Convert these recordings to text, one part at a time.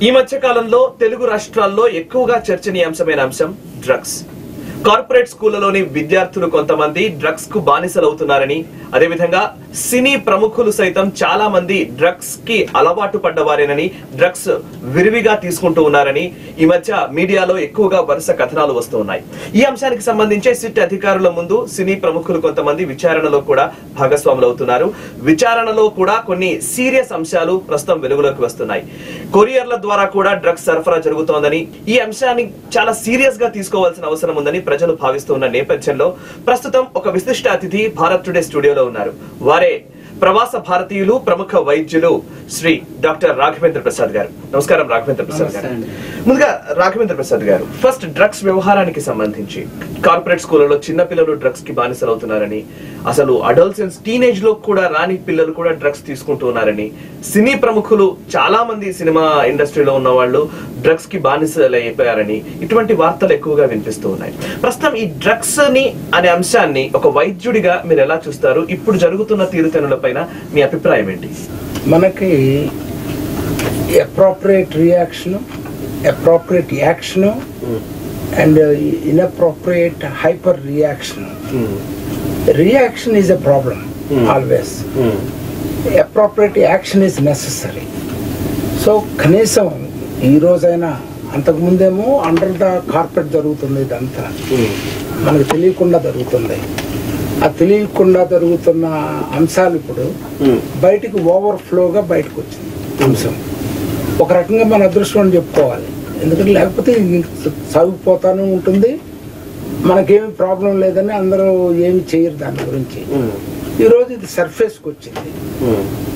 ఈ మధ్య కాలంలో తెలుగు రాష్ట్రాల్లో ఎక్కువగా చర్చనీయాంశమైన అంశం డ్రగ్స్. కార్పొరేట్ స్కూళ్లలోని విద్యార్థులు కొంతమంది డ్రగ్స్ కు బానిసలవుతున్నారని, అదేవిధంగా సినీ ప్రముఖులు సైతం చాలా మంది డ్రగ్స్ కి అలవాటు పడ్డవారేనని, డ్రగ్స్ విరివిగా తీసుకుంటూ ఉన్నారని ఈ మధ్య మీడియాలో ఎక్కువగా వరుస కథనాలు వస్తూ ఉన్నాయి. ఈ అంశానికి సంబంధించి సిట్ అధికారుల ముందు సినీ ప్రముఖులు కొంతమంది విచారణలో కూడా భాగస్వాములు అవుతున్నారు. విచారణలో కూడా కొన్ని సీరియస్ అంశాలు ప్రస్తుతం వెలుగులోకి వస్తున్నాయి. కొరియర్ల ద్వారా కూడా డ్రగ్స్ సరఫరా జరుగుతోందని, ఈ అంశాన్ని చాలా సీరియస్ గా తీసుకోవాల్సిన అవసరం ఉందని ప్రజలు భావిస్తున్న నేపథ్యంలో ప్రస్తుతం ఒక విశిష్ట అతిథి భారత్ టుడే స్టూడియోలో ఉన్నారు. వారే ప్రవాస భారతీయులు, ప్రముఖ వైద్యులు శ్రీ డాక్టర్ రాఘవేంద్ర ప్రసాద్ గారు. నమస్కారం రాఘవేంద్ర ప్రసాద్ గారు. ముందుగా రాఘవేంద్ర ప్రసాద్ గారు, ఫస్ట్ డ్రగ్స్ వ్యవహారానికి సంబంధించి కార్పొరేట్ స్కూళ్లలో చిన్న పిల్లలు డ్రగ్స్ కి బానిసలవుతున్నారని, అసలు అడల్ట్స్ టీనేజ్ లో కూడా రాని పిల్లలు కూడా డ్రగ్స్ తీసుకుంటూ ఉన్నారని, సినీ ప్రముఖులు చాలా మంది సినిమా ఇండస్ట్రీలో ఉన్న వాళ్ళు డ్రగ్స్ కి బానిసలైపోయారని ఇటువంటి వార్తలు ఎక్కువగా వినిపిస్తూ ఉన్నాయి. ప్రస్తుతం ఈ డ్రగ్స్ ని అనే అంశాన్ని ఒక వైద్యుడిగా మీరు ఎలా చూస్తారు? ఇప్పుడు జరుగుతున్న తీరుతెన్నులపైన మీ అభిప్రాయం ఏంటి? మనకి appropriate reaction, appropriate action and inappropriate hyper reaction. Reaction is a problem always. Appropriate action is necessary. So కనీసం ఈ రోజైనా, అంతకు ముందేమో అండర్ ద కార్పెట్ జరుగుతుంది, ఇదంతా మనకు తెలియకుండా జరుగుతుంది. ఆ తెలియకుండా జరుగుతున్న అంశాలు ఇప్పుడు బయటికి ఓవర్ఫ్లోగా బయటకు వచ్చింది అంశం. ఒక రకంగా మన అదృష్టం అని చెప్పుకోవాలి. ఎందుకంటే లేకపోతే సాగిపోతానే ఉంటుంది, మనకేమి ప్రాబ్లం లేదని అందరూ ఏమి చేయరు దాని గురించి. ఈరోజు ఇది సర్ఫేస్కి వచ్చింది.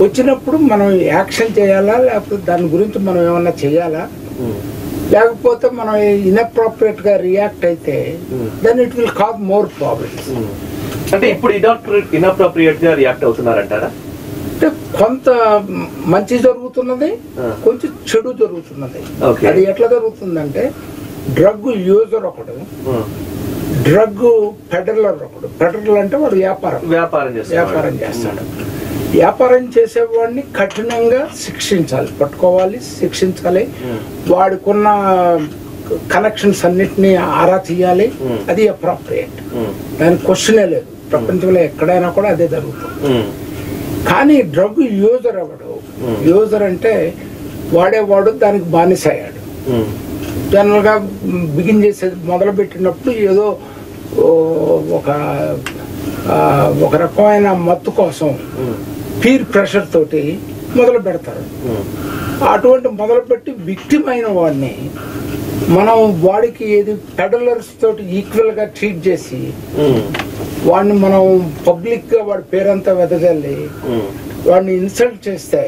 వచ్చినప్పుడు మనం యాక్షన్ చేయాలా, లేకపోతే దాని గురించి మనం ఏమన్నా చేయాలా, లేకపోతే మనం ఇన్అప్రోప్రియేట్ గా రియాక్ట్ అయితే then it will cause more problems. అంటే ఇప్పుడు ఇన్అప్రోప్రియేట్ గా రియాక్ట్ అవుతున్నారంటారా? అంటే కొంత మంచి జరుగుతున్నది, కొంచెం చెడు జరుగుతున్నది. అది ఎట్లా జరుగుతుందంటే, డ్రగ్ యూజర్ ఒకడు, డ్రగ్ పెడలర్ ఒకడు. పెడలర్ అంటే వాడు వ్యాపారం చేస్తాడు. వ్యాపారం చేసేవాడిని కఠినంగా శిక్షించాలి, పట్టుకోవాలి, శిక్షించాలి. వాడికున్న కనెక్షన్స్ అన్నిటినీ ఆరా తీయాలి. అది అప్రోప్రియేట్, దాని క్వశ్చనే లేదు. ప్రపంచంలో ఎక్కడైనా కూడా అదే జరుగుతుంది. కానీ డ్రగ్ యూజర్ ఎవడు? యూజర్ అంటే వాడేవాడు దానికి బానిసయ్యాడు. జనరల్ గా బిగిన్ చేసేది మొదలు పెట్టినప్పుడు ఏదో ఒక రకమైన మత్తు కోసం పీర్ ప్రెషర్ తోటి మొదలు పెడతారు. అటువంటి మొదలుపెట్టి విక్టిమ్ అయిన వాడిని మనం వాడికి ఏది పెడలర్స్ తోటి ఈక్వల్ గా ట్రీట్ చేసి వాడిని మనం పబ్లిక్ గా వాడి పేరంతా వెదజల్లి వాడిని ఇన్సల్ట్ చేస్తే,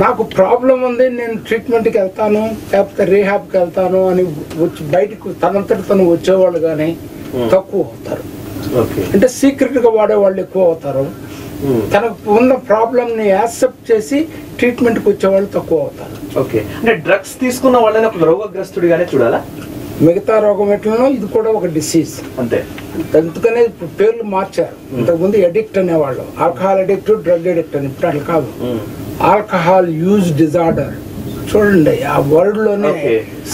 నాకు ప్రాబ్లం ఉంది, నేను ట్రీట్మెంట్కి వెళ్తాను, లేకపోతే రీహాబ్కి వెళ్తాను అని వచ్చి బయటకు తనంతటి తను వచ్చేవాళ్ళు కానీ తక్కువ అవుతారు. అంటే సీక్రెట్ గా వాడేవాళ్ళు ఎక్కువ అవుతారు. తనకు ఉన్న ప్రాబ్లం ని యాక్సెప్ట్ చేసి ట్రీట్మెంట్ కి వచ్చేవాళ్ళు తక్కువ అవుతారు. ఓకే, అంటే డ్రగ్స్ తీసుకున్న వాళ్ళని ఒక రోగగ్రస్తుడిగానే చూడాలా? మిగతా రోగం ఎట్లనో ఇది కూడా ఒక డిసీజ్ అంతే. అందుకనే పేర్లు మార్చారు. ఇంతకుముందు ఎడిక్ట్ అనేవాళ్ళు, ఆల్కహాల్ అడిక్ట్, డ్రగ్ అడిక్ట్ అని. ఇప్పుడు అట్లా కాదు, ఆల్కహాల్ యూజ్ డిజార్డర్. చూడండి, ఆ వర్డ్ లోనే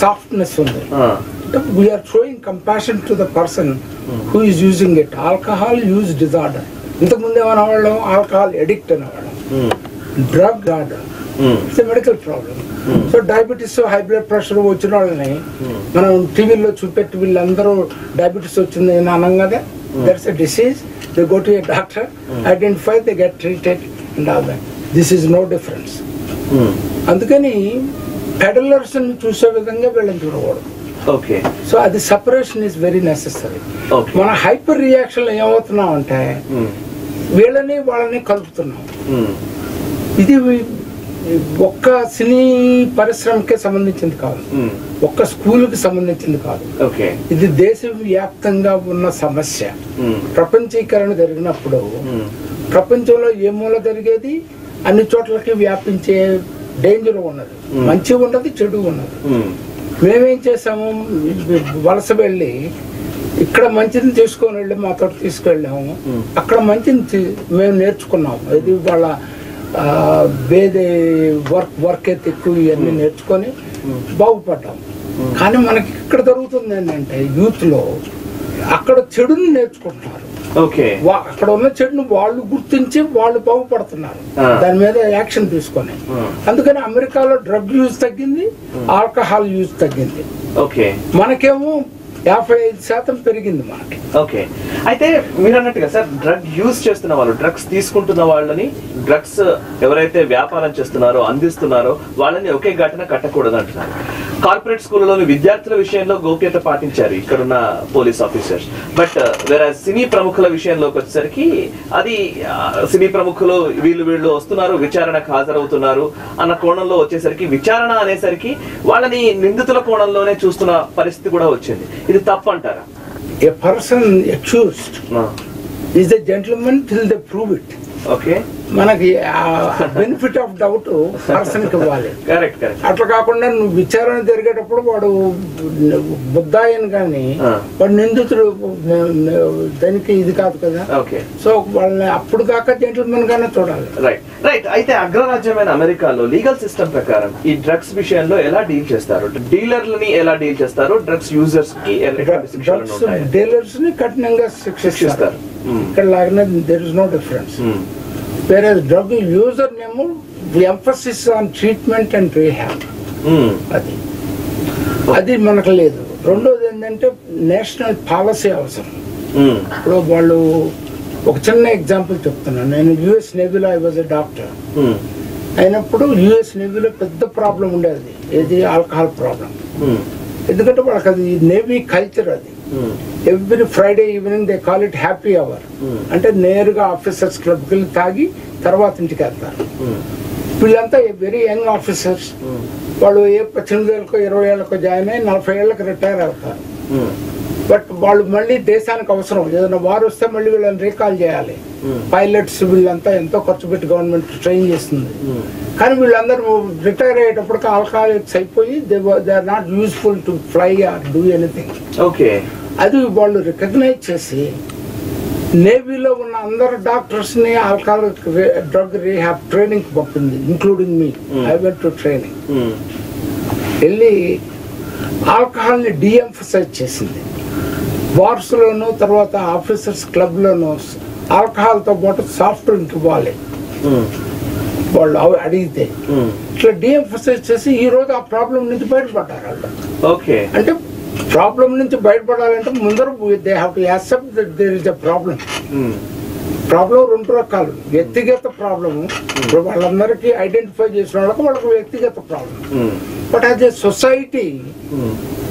సాఫ్ట్నెస్ ఉంది. We're showing compassion to the person who is using it. Alcohol use disorder. ఇంతకుముందు ఏమనేవాళ్ళం? ఆల్కహాల్ ఎడిక్ట్ అనేవాళ్ళం. Drug order, it's medical problem. So diabetes, high blood pressure వచ్చిన వాళ్ళని మనం టీవీలో చూపెట్టి వీళ్ళందరూ డయాబెటీస్ వచ్చింది అని అనగానే that's a disease. They go to a doctor, identify, they get treated and all that. This is no difference. అందుకని పెడలర్స్ ని చూసే విధంగా వీళ్ళని చూడకూడదు. సో అది సెపరేషన్ ఈజ్ వెరీ నెసెసరీ. మన హైపర్ రియాక్షన్ లో ఏమవుతున్నాం అంటే వీళ్ళని వాళ్ళని కలుపుతున్నాం. ఇది ఒక్క సినీ పరిశ్రమకే సంబంధించింది కాదు, ఒక్క స్కూల్ కి సంబంధించింది కాదు. ఇది దేశవ్యాప్తంగా ఉన్న సమస్య. ప్రపంచీకరణ జరిగినప్పుడు ప్రపంచంలో ఏ మూల జరిగేది అన్ని చోట్లకి వ్యాపించే డేంజర్ ఉన్నది. మంచి ఉన్నది, చెడు ఉన్నది. మేమేం చేసాము, వలస వెళ్ళి ఇక్కడ మంచిని తీసుకొని వెళ్ళి మాతో తీసుకెళ్ళాము. అక్కడ మంచిని మేము నేర్చుకున్నాము. ఇది వాళ్ళ వేరే వర్క్ ఎథిక్ ఇవన్నీ నేర్చుకొని బాగుపడ్డాం. కానీ మనకి ఇక్కడ జరుగుతుంది ఏంటంటే యూత్లో అక్కడ చెడుని నేర్చుకుంటున్నారు. అక్కడ ఉన్న చెడును వాళ్ళు గుర్తించి వాళ్ళు బాగుపడుతున్నారు దాని మీద యాక్షన్ తీసుకొని. అందుకని అమెరికాలో డ్రగ్ యూజ్ తగ్గింది, ఆల్కహాల్ యూజ్ తగ్గింది. మనకేమో 55% పెరిగింది మనకి. ఓకే, అయితే మీరు అన్నట్టుగా సార్ డ్రగ్ యూజ్ చేస్తున్న వాళ్ళు, డ్రగ్స్ తీసుకుంటున్న వాళ్ళని, డ్రగ్స్ ఎవరైతే వ్యాపారం చేస్తున్నారో అందిస్తున్నారో వాళ్ళని ఒకే ఘటన కట్టకూడదు అంటున్నారు. కార్పొరేట్ స్కూల్లోని విద్యార్థుల విషయంలో గోప్యత పాటించారు ఇక్కడున్న పోలీస్ ఆఫీసర్స్. బట్ వేరే సినీ ప్రముఖుల విషయంలోకి వచ్చేసరికి అది సినీ ప్రముఖులు వీళ్ళు వస్తున్నారు, విచారణకు హాజరవుతున్నారు అన్న కోణంలో వచ్చేసరికి విచారణ అనేసరికి వాళ్ళని నిందితుల కోణంలోనే చూస్తున్న పరిస్థితి కూడా వచ్చింది. ఇది తప్పు అంటారా? A person accused is a gentleman till they prove it. Okay, మనకి బెనిఫిట్ ఆఫ్ డౌట్ పర్సన్కి ఇవ్వాలి. అట్లా కాకుండా నువ్వు విచారణ జరిగేటప్పుడు వాడు బుద్ధాయని కానీ వాడు నిందితుడు దానికి ఇది కాదు కదా. సో వాళ్ళని అప్పుడు దాకా జెంటిల్మెన్ గానే చూడాలి. రైట్. అయితే అగ్రరాజ్యమైన అమెరికాలో లీగల్ సిస్టమ్ ప్రకారం ఈ డ్రగ్స్ విషయంలో ఎలా డీల్ చేస్తారు? డీలర్లని ఎలా డీల్ చేస్తారు? డ్రగ్స్ యూజర్స్ కి డీలర్స్ ని కఠినంగా శిక్షిస్తారు. ఇక్కడ లాగానే there is no difference. Whereas drug user name the emphasis on treatment and rehab. అది మనకు లేదు. రెండోది ఏంటంటే నేషనల్ పాలసీ అవసరం. ఇప్పుడు వాళ్ళు ఒక చిన్న ఎగ్జాంపుల్ చెప్తున్నాను. నేను యుఎస్ నేవీలో ఐ వాజ్ ఎ డాక్టర్ అయినప్పుడు యుఎస్ నేవీలో పెద్ద ప్రాబ్లం ఉండేది, ఏది ఆల్కహాల్ ప్రాబ్లం. ఎందుకంటే వాళ్ళకి అది నేవీ కల్చర్. అది every Friday evening they call it happy hour. అంటే నేరుగా ఆఫీసర్స్ క్లబ్కి వెళ్ళి తాగి తర్వాత ఇంటికి వెళ్తారు. వీళ్ళంతా వెరీ యంగ్ ఆఫీసర్స్. వాళ్ళు 18 ఏళ్ళకో 20 ఏళ్ళకో జాయిన్ అయ్యి 40 ఏళ్ళకి రిటైర్ అవుతారు. బట్ వాళ్ళు మళ్ళీ దేశానికి అవసరం, ఏదైనా వారు వస్తే మళ్ళీ వీళ్ళని రీకాల్ చేయాలి. పైలట్స్ వీళ్ళంతా ఎంతో ఖర్చు పెట్టి గవర్నమెంట్ ట్రైన్ చేస్తుంది. కానీ వీళ్ళందరూ రిటైర్ అయ్యేటప్పటికి ఆల్కహాలిక్స్ అయిపోయి they are not useful to fly or do anything. అది వాళ్ళు రికగ్నైజ్ చేసి నేవీలో ఉన్న అందరు డాక్టర్స్ ని ఆల్కహాల్ డ్రగ్ రీహాబ్ ట్రైనింగ్ పంపింది, including me. I went to training. వెళ్ళి ఆల్కహాల్ ని డీఎంఫసైజ్ చేసింది. బార్స్ లోను తర్వాత ఆఫీసర్స్ క్లబ్ లోను ఆల్కహాల్ తో పాటు సాఫ్ట్ డ్రింక్ ఇవ్వాలి వాళ్ళు అడిగితే. ఇట్లా డీఎంఫసైజ్ చేసి ఈ రోజు ఆ ప్రాబ్లం నుంచి బయటపడ్డారు వాళ్ళు. అంటే ప్రాబ్లం నుంచి బయటపడాలంటే ముందర they have to accept that there is a problem. Problem రెండు రకాలు. వ్యక్తిగత ప్రాబ్లము, ఇప్పుడు వాళ్ళందరికీ ఐడెంటిఫై చేసిన వాళ్ళకి వాళ్ళకి వ్యక్తిగత problem. But as a society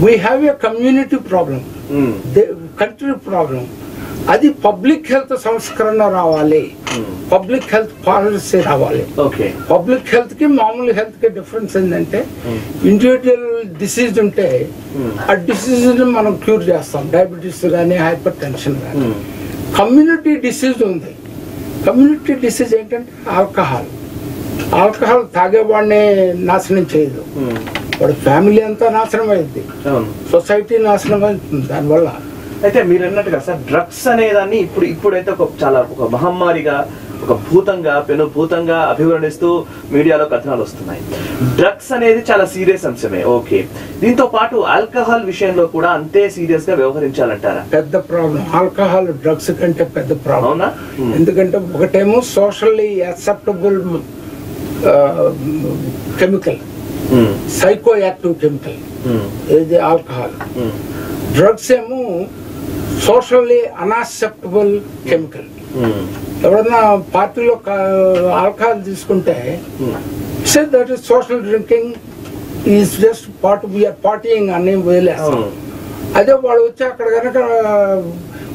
we have a community problem, country problem. అది పబ్లిక్ హెల్త్ సంస్కరణ రావాలి, పబ్లిక్ హెల్త్ పాలసీ రావాలి. పబ్లిక్ హెల్త్ కి మామూలు హెల్త్ కి డిఫరెన్స్ ఏంటంటే ఇండివిజువల్ డిసీజ్ ఉంటే ఆ డిసీజ్ ని మనం క్యూర్ చేస్తాం, డయాబెటీస్ కానీ హైపర్ టెన్షన్ కానీ. కమ్యూనిటీ డిసీజ్ ఉంది. కమ్యూనిటీ డిసీజ్ ఏంటంటే ఆల్కహాల్. ఆల్కహాల్ తాగేవాడిని నాశనం చేయదు, వాడి ఫ్యామిలీ అంతా నాశనం అయింది, సొసైటీ నాశనం అవుతుంది దానివల్ల. అయితే మీరు అన్నట్టుగా సార్ డ్రగ్స్ అనేదాన్ని ఇప్పుడైతే ఒక మహమ్మారిగా, ఒక భూతంగా, పెనుభూతంగా అభివర్ణిస్తూ మీడియాలో కథనాలు వస్తున్నాయి. డ్రగ్స్ అనేది చాలా సీరియస్ అంశమే. ఓకే, దీంతో పాటు ఆల్కహాల్ విషయంలో కూడా అంతే సీరియస్ గా వ్యవహరించాలంటారా? పెద్ద ప్రాబ్లం ఆల్కహాల్ డ్రగ్స్ కంటే పెద్ద ప్రాబ్లం. అవునా? ఎందుకంటే ఒకటేమో socially acceptable chemical, psycho active chemical ఇది ఆల్కహాల్. డ్రగ్స్ ఏమో సోషల్లీ అన్యాక్సెప్టబుల్ కెమికల్. ఎవరన్నా పార్టీలో ఆల్కహాల్ తీసుకుంటే say that is social drinking is just we're partying అని వదిలేస్తాం. అదే వాడు వచ్చి అక్కడ కనుక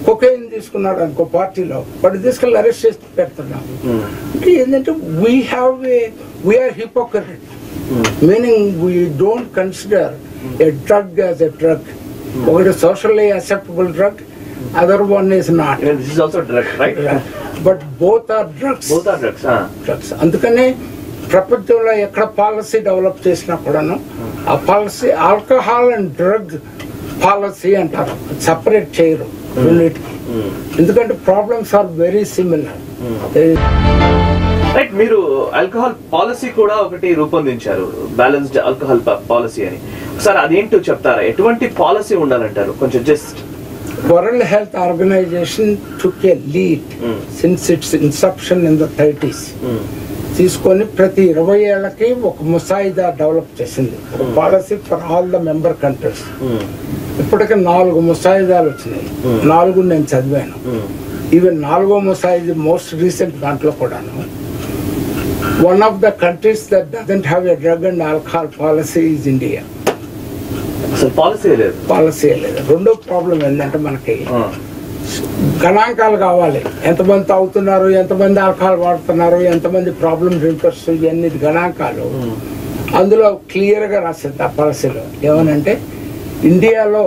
కొకైన్ తీసుకున్నాడు అనుకో పార్టీలో, వాడు తీసుకెళ్ళి అరెస్ట్ చేసి పెడుతున్నాం. అంటే ఏంటంటే we're hypocrite, meaning we don't consider a drug as a drug. ఒకటి socially acceptable drug, other one is not. But both are drugs. Drugs. అందుకనే ప్రపంచంలో ఎక్కడ పాలసీ డెవలప్ చేసినా కూడాను ఆ policy alcohol and drug policy అంటారు, సపరేట్ చేయరు రెండింటికి. ఎందుకంటే problems are very similar. Right, మీరు ఆల్కహాల్ పాలసీ కూడా ఒకటి రూపొందించారు, బ్యాలెన్స్డ్ ఆల్కహాల్ పాలసీ అని. సార్ అదేంటో చెప్తారా? ఎటువంటి పాలసీ ఉండాలంటారు? కొంచెం just. World health organisation took a lead since its inception in the 30s. తీసుకొని ప్రతి 20 ఏళ్ళకి ఒక ముసాయిదా డెవలప్ చేసింది, ఒక policy for all the member countries. ఇప్పటికే 4 ముసాయిదాలు వచ్చినాయి, 4 నేను చదివాను. ఈవెన్ 4వ ముసాయిదా మోస్ట్ రీసెంట్ దాంట్లో కూడాను one of the countries that doesn't have a drug and alcohol policy is India. Policy లేదు. రెండో ప్రాబ్లం ఏంటంటే మనకి గణాంకాలు కావాలి, ఎంతమంది తాగుతున్నారు, ఎంతమంది ఆల్కహాల్ వాడుతున్నారు, ఎంతమంది ప్రాబ్లం డ్రింకర్స్, ఇవన్నీ గణాంకాలు అందులో క్లియర్ గా రాసింది ఆ పాలసీలో. ఏమనంటే ఇండియాలో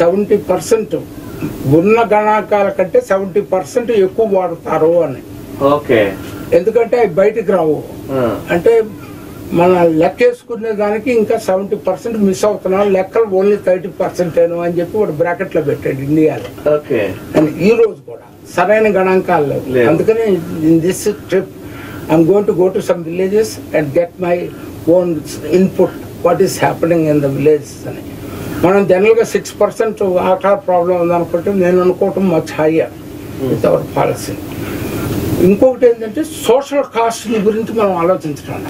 70% ఉన్న గణాంకాల కంటే 70% ఎక్కువ వాడుతారు అని. ఎందుకంటే అవి బయటికి రావు. అంటే మన లెక్కేసుకునే దానికి ఇంకా 70% మిస్ అవుతున్నాం, లెక్కలు ఓన్లీ 30% అని చెప్పి వాడు బ్రాకెట్ లో పెట్టాడు ఇండియాలో. ఈ రోజు కూడా సరైన గణాంకాలు లేవు. అందుకని in this trip I'm going to go to some villages and get my own input what is happening in the villages అని. మనం జనరల్ గా 6% ఆల్కహాల్ ప్రాబ్లం ఉందనుకుంటే నేను అనుకోవటం much higher with our policy. ఇంకొకటి ఏంటంటే సోషల్ కాస్ట్ గురించి మనం ఆలోచించడం.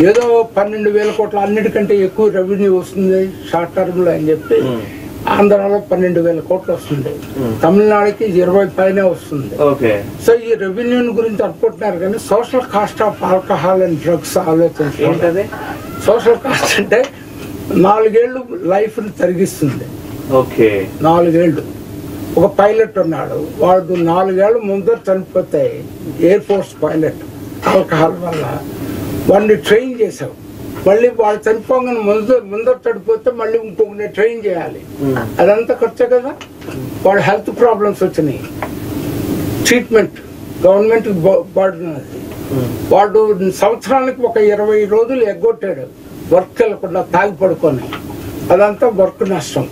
ఏదో 12,000 కోట్ల అన్నిటికంటే ఎక్కువ రెవెన్యూ వస్తుంది షార్ట్ టర్మ్ లో అని చెప్పి ఆంధ్రాలో 12,000 కోట్లు వస్తుంది, తమిళనాడుకి 20 పైనే వస్తుంది. సో ఈ రెవెన్యూ గురించి అనుకుంటున్నారు కానీ social cost of alcohol and drugs ఆలోచించాలి. సోషల్ కాస్ట్ అంటే 4 ఏళ్ళు లైఫ్ ని తరిగిస్తుంది. 4 ఏళ్ళు. ఒక పైలట్ ఉన్నాడు, వాడు 4 ఏళ్ళు ముందర చనిపోతే ఎయిర్ ఫోర్స్ పైలట్ ఆల్కహాల్ వల్ల. వాడిని ట్రైన్ చేసావు, మళ్ళీ వాడు చనిపోగానే ముందర చనిపోతే మళ్ళీ ఇంకొకటి ట్రైన్ చేయాలి, అదంతా ఖర్చే కదా. వాడు హెల్త్ ప్రాబ్లమ్స్ వచ్చినాయి, ట్రీట్మెంట్ గవర్నమెంట్ పడుతున్నది. వాడు సంవత్సరానికి ఒక 20 రోజులు ఎగ్గొట్టాడు వర్క్ వెళ్ళకుండా తాగి పడుకొని, అదంతా వర్క్ నష్టం.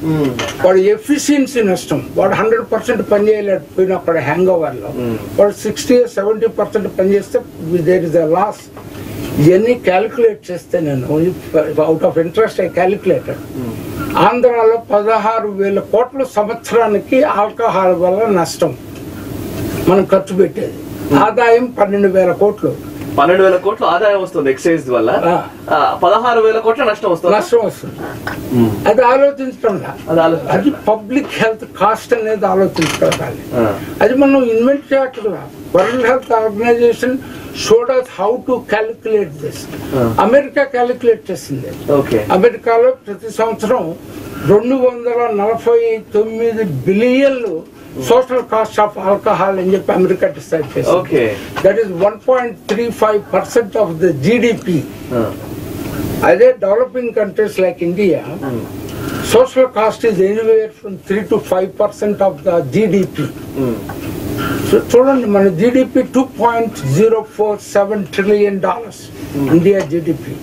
వాడు ఎఫిషియన్సీ నష్టం. వాడు 100% పని చేయలేకపోయినప్పుడు హ్యాంగ్ ఓవర్ లో వాడు 60-70% పని చేస్తే దేర్ ఇస్ అ లాస్. ఇవన్నీ క్యాలిక్యులేట్ చేస్తే నేను out of interest I calculated. ఆంధ్రాలో 16,000 కోట్లు సంవత్సరానికి ఆల్కహాల్ వల్ల నష్టం మనం ఖర్చు పెట్టేది. ఆదాయం 12,000 కోట్లు. 12,000 కోట్లు ఆదాయం వస్తుంది ఎక్సైజ్ వల్ల, 16,000 కోట్ల నష్టం వస్తుంది. అది ఆలోచించడం, అది పబ్లిక్ హెల్త్ కాస్ట్ అనేది ఆలోచించుకోవాలి. అది మనం ఇన్వెంట్ చేయట్లా. World health Organization showed us how to calculate this. America calculate చేసింది. అమెరికాలో ప్రతి సంవత్సరం 249 బిలియన్లు సోషల్ కాస్ట్ ఆఫ్ ఆల్కహాల్ అని చెప్పి అమెరికా డిసైడ్ చేసింది. That is 1.35% of the GDP. అదే developing countries like India social cost is anywhere from 3 to 5% of the GDP. చూడండి, మన జీడిపి $2.047 ట్రిలియన్ ఇండియా జీడిపి.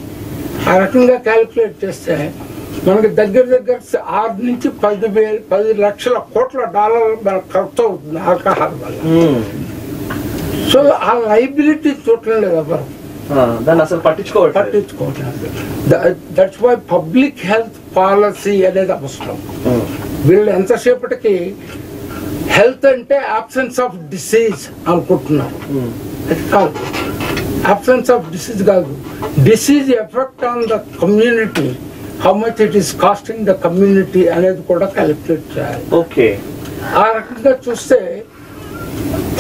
ఆ రకంగా క్యాలిక్యులేట్ చేస్తే మనకి దగ్గర 6 నుంచి 10 లక్షల కోట్ల డాలర్లు మనకు ఖర్చు అవుతుంది ఆల్కహాల్ వల్ల. సో ఆ లైబిలిటీ చూడటం లేదు ఎవరు, పట్టించుకోవట్లేదు. That's why public health policy అనేది అవసరం. వీళ్ళు ఎంతసేపటికి హెల్త్ అంటే అబ్సెన్స్ ఆఫ్ డిసీజ్ అనుకుంటున్నారు. అది కాదు, అబ్సెన్స్ ఆఫ్ డిసీజ్ కాదు. Disease effect on the community, how much it is costing the community అనేది కూడా క్యాలిక్యులేట్ చేయాలి. ఆ రకంగా చూస్తే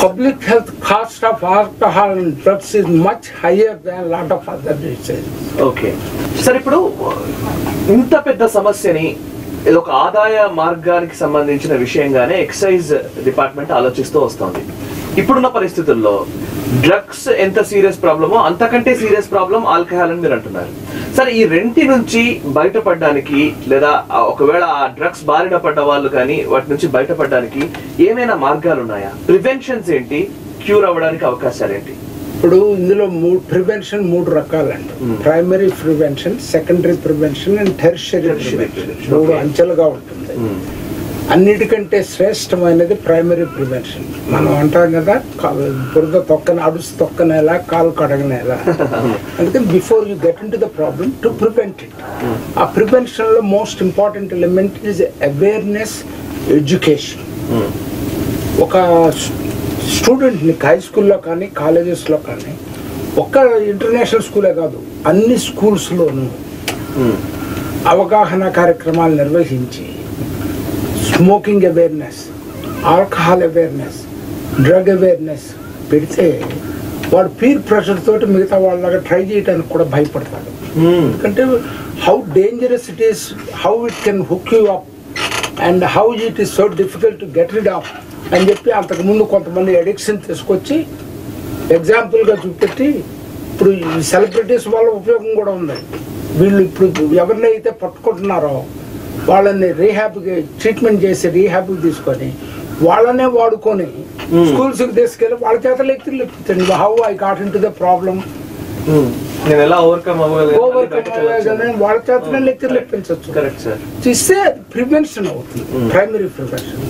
public health cost of alcohol and drugs is much higher than lot of other diseases. Sir, ఇప్పుడు ఇంత పెద్ద సమస్యని ఇది ఒక ఆదాయ మార్గానికి సంబంధించిన విషయంగానే ఎక్సైజ్ డిపార్ట్మెంట్ ఆలోచిస్తూ వస్తుంది. ఇప్పుడున్న పరిస్థితుల్లో డ్రగ్స్ ఎంత సీరియస్ ప్రాబ్లమో అంతకంటే సీరియస్ ప్రాబ్లం ఆల్కహాల్ అని మీరు అంటున్నారు. సరే, ఈ రెంటి నుంచి బయటపడడానికి లేదా ఒకవేళ ఆ డ్రగ్స్ బారిన పడ్డ వాళ్ళు కానీ వాటి నుంచి బయటపడడానికి ఏమైనా మార్గాలు ఉన్నాయా? ప్రివెన్షన్స్ ఏంటి? క్యూర్ అవ్వడానికి అవకాశాలు ఏంటి? ఇప్పుడు ఇందులో ప్రివెన్షన్ 3 రకాలండి. Primary prevention, secondary prevention and tertiary prevention. 3 అంచెలుగా ఉంటుంది. అన్నిటికంటే శ్రేష్టమైనది ప్రైమరీ ప్రివెన్షన్. మనం అంటాం కదా, బురద తొక్కన అడుసు తొక్కనేలా కాలు కడగనేలా. అందుకని before you get into the problem to prevent it. ఆ ప్రివెన్షన్లో most important element is awareness, education. ఒక స్టూడెంట్ని హై స్కూల్లో కానీ కాలేజెస్లో కానీ, ఒక్క ఇంటర్నేషనల్ స్కూలే కాదు అన్ని స్కూల్స్లోనూ అవగాహన కార్యక్రమాలు నిర్వహించి smoking awareness, alcohol awareness, drug awareness పెడితే వాడు పీర్ ప్రెషర్ తోటి మిగతా వాళ్ళగా ట్రై చేయడానికి కూడా భయపడతాడు. ఎందుకంటే how dangerous it is, how it can hook you up and how it is so difficult to get rid of అని చెప్పి అంతకుముందు కొంతమంది అడిక్షన్ తీసుకొచ్చి ఎగ్జాంపుల్గా చూపెట్టి, ఇప్పుడు ఈ సెలబ్రిటీస్ వల్ల ఉపయోగం కూడా ఉంది. వీళ్ళు ఇప్పుడు ఎవరినైతే పట్టుకుంటున్నారో వాళ్ళని రీహాబ్కి ట్రీట్మెంట్ చేసి రీహాబ్కి తీసుకొని వాళ్ళనే వాడుకొని స్కూల్స్కి తీసుకెళ్ళి వాళ్ళ చేత లెక్చర్లు ఇప్పించండి. How I got in to the problem, వాళ్ళ చేతనే లెక్చర్లు ఇప్పించవచ్చు. ఇస్తే ప్రివెన్షన్ అవుతుంది, ప్రైమరీ ప్రివెన్షన్.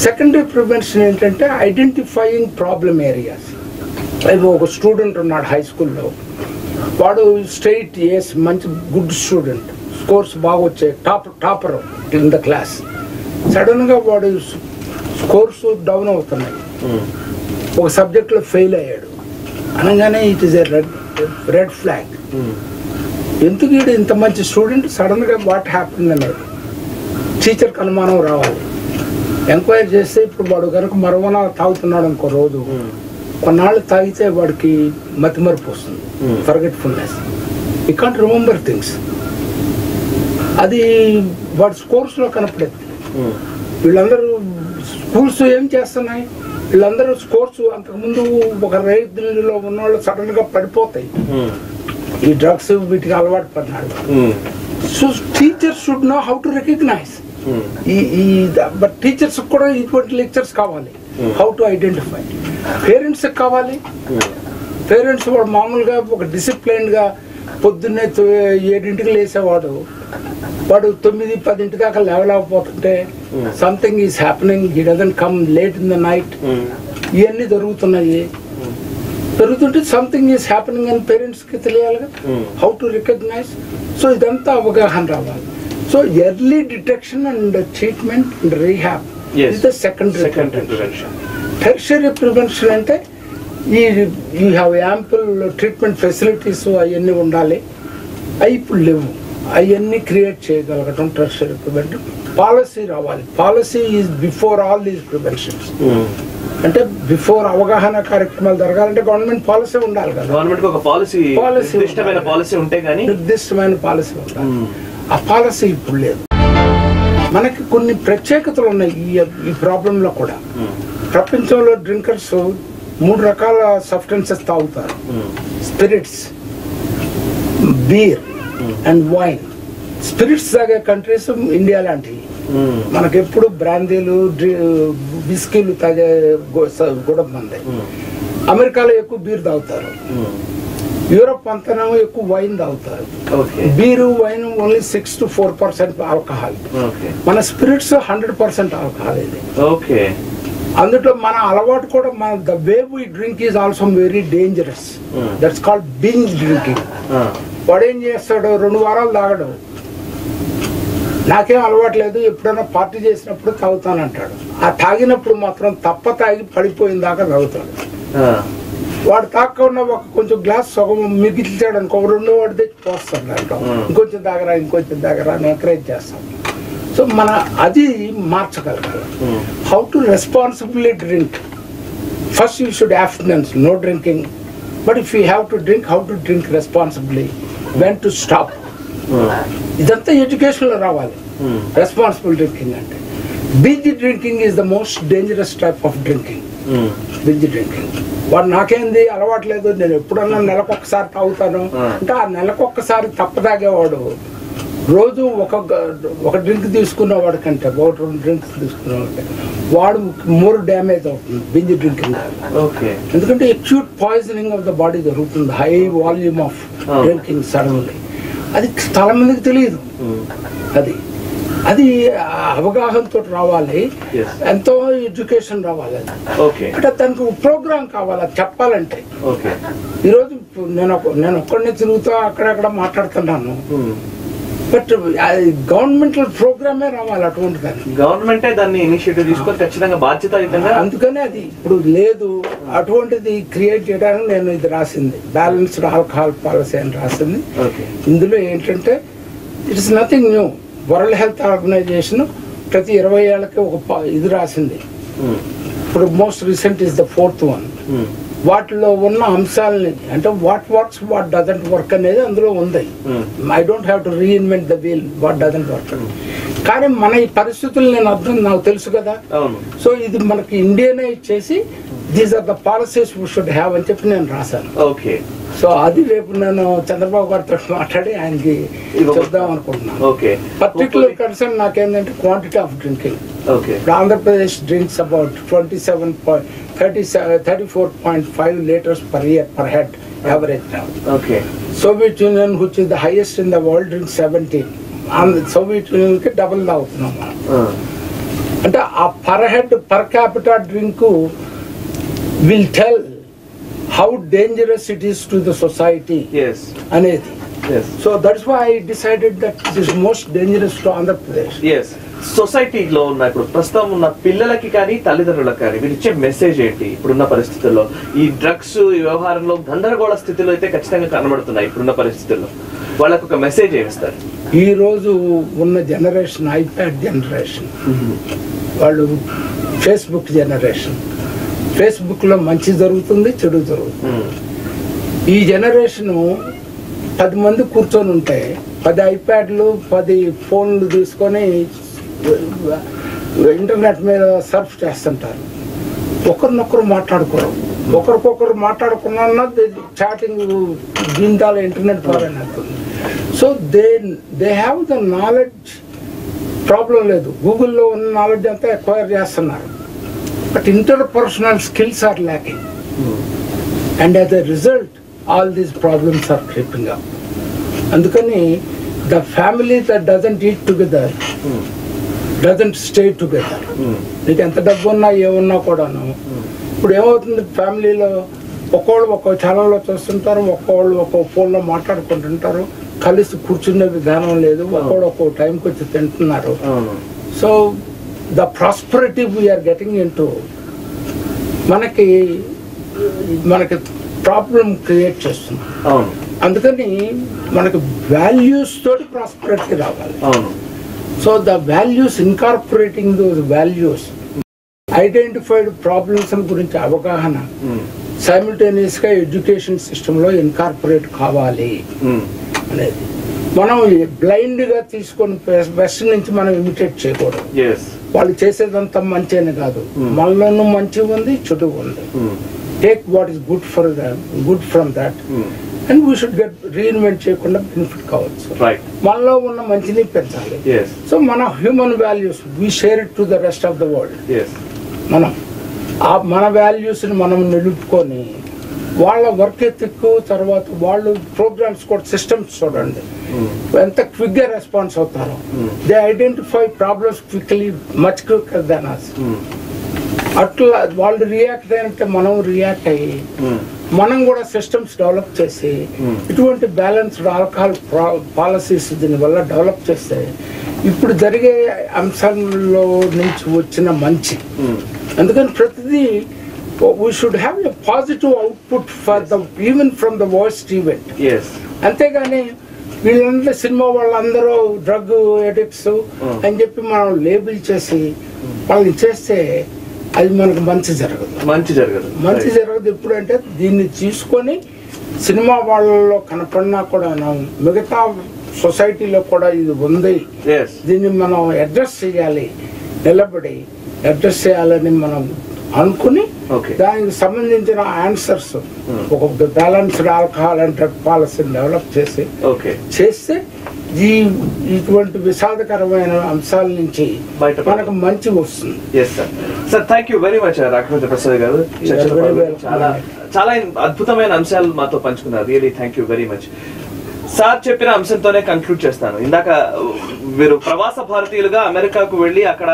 సెకండరీ ప్రివెన్షన్ ఏంటంటే ఐడెంటిఫైయింగ్ ప్రాబ్లమ్ ఏరియాస్. ఒక స్టూడెంట్ ఉన్నాడు హై స్కూల్లో, వాడు స్ట్రైట్ ఏస్ మంచి గుడ్ స్టూడెంట్, స్కోర్స్ బాగా వచ్చాయి, టాపర్ ఇన్ ద క్లాస్. సడన్గా వాడు స్కోర్స్ డౌన్ అవుతున్నాయి, ఒక సబ్జెక్ట్లో ఫెయిల్ అయ్యాడు అనగానే it is a red flag. ఎందుకు వీడు ఇంత మంచి స్టూడెంట్ సడన్గా వాట్ హ్యాపెన్ అనేది టీచర్కి అనుమానం రావాలి. ఎంక్వైరీ చేస్తే ఇప్పుడు వాడు కనుక మరొకనా తాగుతున్నాడు అనుకో రోజు, కొన్నాళ్ళు తాగితే వాడికి మతిమరుపు వస్తుంది, forgetfulness, you can't remember things. అది వాడి స్కోర్స్లో కనపడేది. వీళ్ళందరూ స్కూల్స్ ఏం చేస్తున్నాయి, వీళ్ళందరూ స్కోర్స్ అంతకుముందు ఒక రైతులో ఉన్న వాళ్ళు సడన్గా పడిపోతాయి, ఈ డ్రగ్స్ వీటికి అలవాటు పడినాడు. So teachers should know how to recognise. But teachers కూడా ఇటువంటి లెక్చర్స్ కావాలి, హౌ టు ఐడెంటిఫై. పేరెంట్స్ కావాలి. పేరెంట్స్ వాడు మామూలుగా ఒక డిసిప్లైన్గా పొద్దున్నే 7 లేసేవాడు, వాడు 9-10 దాకా లేవలేకపోతుంటే something is happening, he doesn't come late in the night, ఇవన్నీ జరుగుతుంటే సంథింగ్ ఈజ్ హ్యాపెనింగ్ అని పేరెంట్స్కి తెలియాలిగా, హౌ టు రికగ్నైజ్. సో ఇదంతా అవగాహన రావాలి. So early detection and treatment and rehab is the secondary prevention. Tertiary prevention అంటే you have ample treatment facilities అవన్నీ ఉండాలి, అవి ఇప్పుడు లేవు, అవన్నీ క్రియేట్ చేయగలగటం టెర్షరీ ప్రివెన్షన్. పాలసీ రావాలి. Policy is before all these preventions. అంటే బిఫోర్ అవగాహన కార్యక్రమాలు జరగాలంటే గవర్నమెంట్ పాలసీ ఉండాలి కదా, గవర్నమెంట్ ఒక పాలసీ నిర్దిష్టమైన పాలసీ ఉండాలి. ఆ పాలసీ ఇప్పుడు లేదు. మనకి కొన్ని ప్రత్యేకతలు ఉన్నాయి ఈ ప్రాబ్లంలో కూడా. ప్రపంచంలో డ్రింకర్స్ 3 రకాల సబ్స్టెన్సెస్ తాగుతారు, spirits, beer and wine. Spirits తాగే కంట్రీస్ ఇండియా లాంటివి. మనకెప్పుడు బ్రాందీలు, విస్కీలు తాగే గొడవ మంది. అమెరికాలో ఎక్కువ బీర్ తాగుతారు, యూరోప్ అంతనేమో ఎక్కువ వైన్ తాగుతారు. Beer, wine only 6 to 4% alcohol. మన స్పిరిట్స్ 100% ఆల్కహాల్. ఇది అందులో మన అలవాటు కూడా, మన the way we drink is also very dangerous. That's called binge drinking. వాడు ఏం చేస్తాడు, 2 వారాలు తాగడు, నాకేం అలవాటు లేదు, ఎప్పుడైనా పార్టీ చేసినప్పుడు తాగుతానంటాడు. ఆ తాగినప్పుడు మాత్రం తాగి పడిపోయిన దాకా తాగుతాడు. వాడు తాగకుండా ఒక కొంచెం గ్లాస్ సగం మిగిల్చాడు అనుకో, 2వ వాడు తెచ్చి పోస్తాడు దాంట్లో, ఇంకొంచెం తాగరా అని ఎంకరేజ్ చేస్తాం. సో మన అది మార్చగలగాలి. How to responsibly drink. First you should abstinence, no drinking. But if you have to drink, how to drink responsibly, when to stop. ఇదంతా ఎడ్యుకేషన్లో రావాలి. రెస్పాన్సిబుల్ డ్రింకింగ్ అంటే. Binge drinking is the most dangerous type of drinking. Binge drinking. వాడు నాకేంది అలవాట్లేదు, నేను ఎప్పుడన్నా నెలకొకసారి తాగుతాను అంటే, ఆ నెలకొకసారి తాగేవాడు రోజు ఒక డ్రింక్ తీసుకున్నవాడు కంటే, 1-2 డ్రింక్స్ తీసుకున్నవాడు వాడు మోర్ డ్యామేజ్ అవుతుంది బింజ్ డ్రింకింగ్. ఎందుకంటే acute poisoning of the body జరుగుతుంది, high volume of drinking suddenly. అది చాలా మందికి తెలియదు. అది అది అవగాహనతో రావాలి, ఎంతో ఎడ్యుకేషన్ రావాలి. అంటే దానికి ప్రోగ్రామ్ కావాలి అది చెప్పాలంటే. ఈరోజు నేను ఒక్కడిని తిరుగుతూ అక్కడక్కడ మాట్లాడుతున్నాను, బట్ గవర్నమెంటల్ ప్రోగ్రామే రావాలి అటువంటి దాన్ని. గవర్నమెంటే దాన్ని ఇనిషియేటివ్ తీసుకొని ఖచ్చితంగా బాధ్యతాయుతంగా. అందుకనే అది ఇప్పుడు లేదు. అటువంటిది క్రియేట్ చేయడానికి నేను ఇది రాసింది, బ్యాలెన్స్డ్ ఆల్కహాల్ పాలసీ అని రాసింది. ఇందులో ఏంటంటే it's nothing new. World health organisation ప్రతి 20 ఏళ్ళకి ఒక ఇది రాసింది. ఇప్పుడు most recent is the 4th one. వాటిలో ఉన్న అంశాలని అంటే what works what doesn't work అనేది అందులో ఉంది. I don't have to reinvent the wheel, what doesn't work. కానీ మన ఈ పరిస్థితులు నేను అర్థం నాకు తెలుసు కదా. సో ఇది మనకి ఇండియానే ఇచ్చేసి these are the policies we should have అని చెప్పి నేను రాశాను. సో అది రేపు నేను చంద్రబాబు గారితో మాట్లాడి ఆయనకి చెప్దాం అనుకుంటున్నాను. పర్టికులర్ కన్సర్న్ నాకేంటంటే quantity of drinking. Andhra Pradesh drinks about 34.5 liters per year per head average now. Soviet Union, which is the highest in the world, drinks 17. And Soviet Union ki double అవుతున్నాం. అంటే ఆ per head per capital drink will tell how dangerous it is to the society అనేది. So that's why I decided that it is most dangerous to Andhra Pradesh. సొసైటీలో ఉన్న ఇప్పుడు ప్రస్తుతం ఉన్న పిల్లలకి కానీ తల్లిదండ్రులకు కానీ మీరు ఇచ్చే మెసేజ్ ఏంటి? ఇప్పుడున్న పరిస్థితుల్లో ఈ డ్రగ్స్ ఈ వ్యవహారంలో గందరగోళ స్థితిలో అయితే ఖచ్చితంగా కనబడుతున్నాయి. ఇప్పుడున్న పరిస్థితుల్లో వాళ్ళకు ఒక మెసేజ్ ఏమిస్తారు? ఈ రోజు ఉన్న జనరేషన్ ఐప్యాడ్ జనరేషన్, వాళ్ళు ఫేస్బుక్ జనరేషన్. ఫేస్బుక్ లో మంచి జరుగుతుంది, చెడు జరుగుతుంది. ఈ జనరేషన్ 10 మంది కూర్చొని ఉంటే 10 ఐప్యాడ్లు 10 ఫోన్లు తీసుకొని ఇంటర్నెట్ మీద సర్ఫ్ చేస్తుంటారు. ఒకరినొకరు మాట్లాడుకోరు. ఒకరికొకరు మాట్లాడుకున్నా చాటింగ్ దీంట్లో ఇంటర్నెట్ ద్వారా అవుతుంది. So they have the knowledge, problem లేదు. గూగుల్లో ఉన్న నాలెడ్జ్ అంతా ఎక్వైర్ చేస్తున్నారు, but interpersonal skills are lacking, and as a result all these problems are creeping up. Andukani the family that doesn't eat together doesn't stay together. నీకు ఎంత డబ్బు ఉన్నా ఏమున్నా కూడాను ఇప్పుడు ఏమవుతుంది, ఫ్యామిలీలో ఒక్కోళ్ళు ఒక్కో ఛానల్లో చూస్తుంటారు, ఒక్కోళ్ళు ఒక్కో ఫోన్లో మాట్లాడుకుంటుంటారు, కలిసి కూర్చునే విధానం లేదు, ఒక్కోళ్ళు ఒక్కో టైంకి వచ్చి తింటున్నారు. So the prosperity we are getting into మనకి ప్రాబ్లం క్రియేట్ చేస్తుంది. అందుకని మనకి వాల్యూస్ తోటి ప్రాస్పరిటీ రావాలి. So the values, incorporating those values, identified problems గురించి అవగాహన సైమిల్టేనియస్ గా ఎడ్యుకేషన్ సిస్టమ్ లో ఇన్కార్పొరేట్ కావాలి అనేది. మనం బ్లైండ్ గా తీసుకొని వెస్ట్ నుంచి మనం ఇమిటేట్ చేయకూడదు. వాళ్ళు చేసేదంతా మంచి అని కాదు, మనలోనూ మంచి ఉంది, చెడు ఉంది. Take what is good for good from that, and we should get reinvent చేయకుండా బెనిఫిట్ కావచ్చు. మనలో ఉన్న మంచిని పెంచాలి. సో మన human values we share it to the rest of the world. మనం మన వాల్యూస్ ని మనం నిలుపుకొని వాళ్ళ వర్క్ ఎథిక్, తర్వాత వాళ్ళు ప్రోగ్రామ్స్ కూడా సిస్టమ్స్ చూడండి ఎంత క్విక్ గా రెస్పాన్స్ అవుతారో. They identify problems quickly, much quicker than us. అట్లా వాళ్ళు రియాక్ట్ అయినట్టే మనం రియాక్ట్ అయ్యి మనం కూడా సిస్టమ్స్ డెవలప్ చేసి ఇటువంటి బ్యాలెన్స్డ్ ఆల్కహాల్ పాలసీస్ దీనివల్ల డెవలప్ చేస్తే ఇప్పుడు జరిగే అంశాల్లో నుంచి వచ్చిన మంచి. అందుకని ప్రతిదీ we should have a positive output for the even from the worst event. అంతేగాని వీళ్ళందరూ సినిమా వాళ్ళందరూ డ్రగ్ ఎడిక్ట్స్ అని చెప్పి మనం లేబుల్ చేసి వాళ్ళని చేస్తే అది మనకు మంచి జరగదు. ఎప్పుడంటే దీన్ని తీసుకొని సినిమా వాళ్ళలో కనపడినా కూడా మిగతా సొసైటీలో కూడా ఇది ఉంది, దీన్ని మనం అడ్రస్ చేయాలి, నిలబడి అడ్రస్ చేయాలని మనం అనుకుని దానికి సంబంధించిన ఆన్సర్స్ ఒక బ్యాలెన్స్డ్ ఆల్కహాల్ అండ్ డ్రగ్ పాలసీని డెవలప్ చేస్తే ఇటువంటి విషాదకరమైన అంశాల నుంచి మనకు మంచి వస్తుంది. Thank you very much Raghavendra Prasad గారు. చాలా అద్భుతమైన అంశాలు మాతో పంచుకున్నారు. Really thank you very much. Sir చెప్పిన అంశంతోనే కంక్లూడ్ చేస్తాను. ఇందాక వీరు ప్రవాస భారతీయులుగా అమెరికాకు వెళ్ళి అక్కడ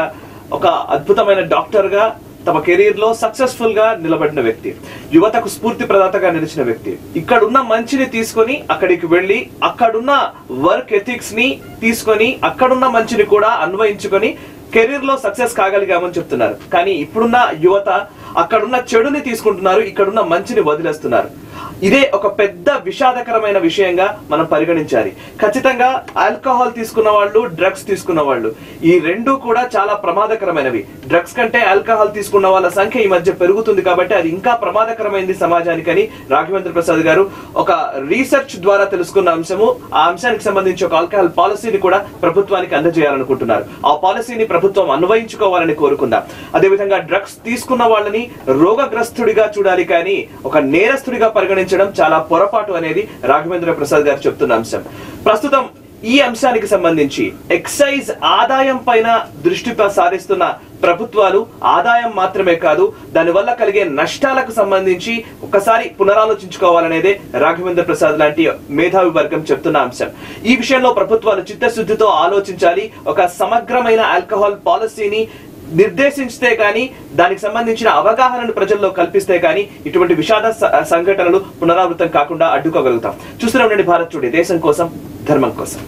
ఒక అద్భుతమైన డాక్టర్ గా తమ కెరీర్ లో సక్సెస్ఫుల్ గా నిలబడిన వ్యక్తి, యువతకు స్ఫూర్తి ప్రదాతగా నిలిచిన వ్యక్తి. ఇక్కడున్న మంచిని తీసుకొని అక్కడికి వెళ్ళి అక్కడున్న వర్క్ ఎథిక్స్ ని తీసుకొని అక్కడున్న మంచిని కూడా అన్వయించుకొని కెరీర్ లో సక్సెస్ కాగలిగామని చెప్తున్నారు. కానీ ఇప్పుడున్న యువత అక్కడున్న చెడుని తీసుకుంటున్నారు, ఇక్కడున్న మంచిని వదిలేస్తున్నారు. ఇదే ఒక పెద్ద విషాదకరమైన విషయంగా మనం పరిగణించాలి. ఖచ్చితంగా ఆల్కహాల్ తీసుకున్న వాళ్ళు, డ్రగ్స్ తీసుకున్న వాళ్ళు, ఈ రెండు కూడా చాలా ప్రమాదకరమైనవి. డ్రగ్స్ కంటే ఆల్కహాల్ తీసుకున్న వాళ్ళ సంఖ్య ఈ మధ్య పెరుగుతుంది కాబట్టి అది ఇంకా ప్రమాదకరమైంది సమాజానికని రాఘవేంద్ర ప్రసాద్ గారు ఒక రీసెర్చ్ ద్వారా తెలుసుకున్న అంశము. ఆ అంశానికి సంబంధించి ఒక ఆల్కహాల్ పాలసీని కూడా ప్రభుత్వానికి అందజేయాలనుకుంటున్నారు. ఆ పాలసీని ప్రభుత్వం అన్వయించుకోవాలని కోరుకుందాం. అదేవిధంగా డ్రగ్స్ తీసుకున్న వాళ్ళని రోగగ్రస్తుడిగా చూడాలి కానీ ఒక నేరస్తుడిగా పరిగణించడం చాలా పొరపాటు అనేది రాఘవేంద్ర ప్రసాద్ గారు చెప్తున్న అంశం. ప్రస్తుతం ఈ అంశానికి సంబంధించి ఎక్సైజ్ ఆదాయం పైన దృష్టి సారిస్తున్న ప్రభుత్వాలు ఆదాయం మాత్రమే కాదు, దానివల్ల కలిగే నష్టాలకు సంబంధించి ఒకసారి పునరాలోచించుకోవాలనేదే రాఘవేంద్ర ప్రసాద్ లాంటి మేధావి వర్గం చెప్తున్న అంశం. ఈ విషయంలో ప్రభుత్వాలు చిత్తశుద్ధితో ఆలోచించాలి. ఒక సమగ్రమైన ఆల్కహాల్ పాలసీని నిర్దేశించితే కానీ, దానికి సంబంధించిన అవగాహనను ప్రజల్లో కల్పిస్తే కానీ ఇటువంటి విషాద సంఘటనలు పునరావృతం కాకుండా అడ్డుకోగలుగుతాం. చూస్తూనే ఉండండి భారత్ టుడే, దేశం కోసం, ధర్మం కోసం.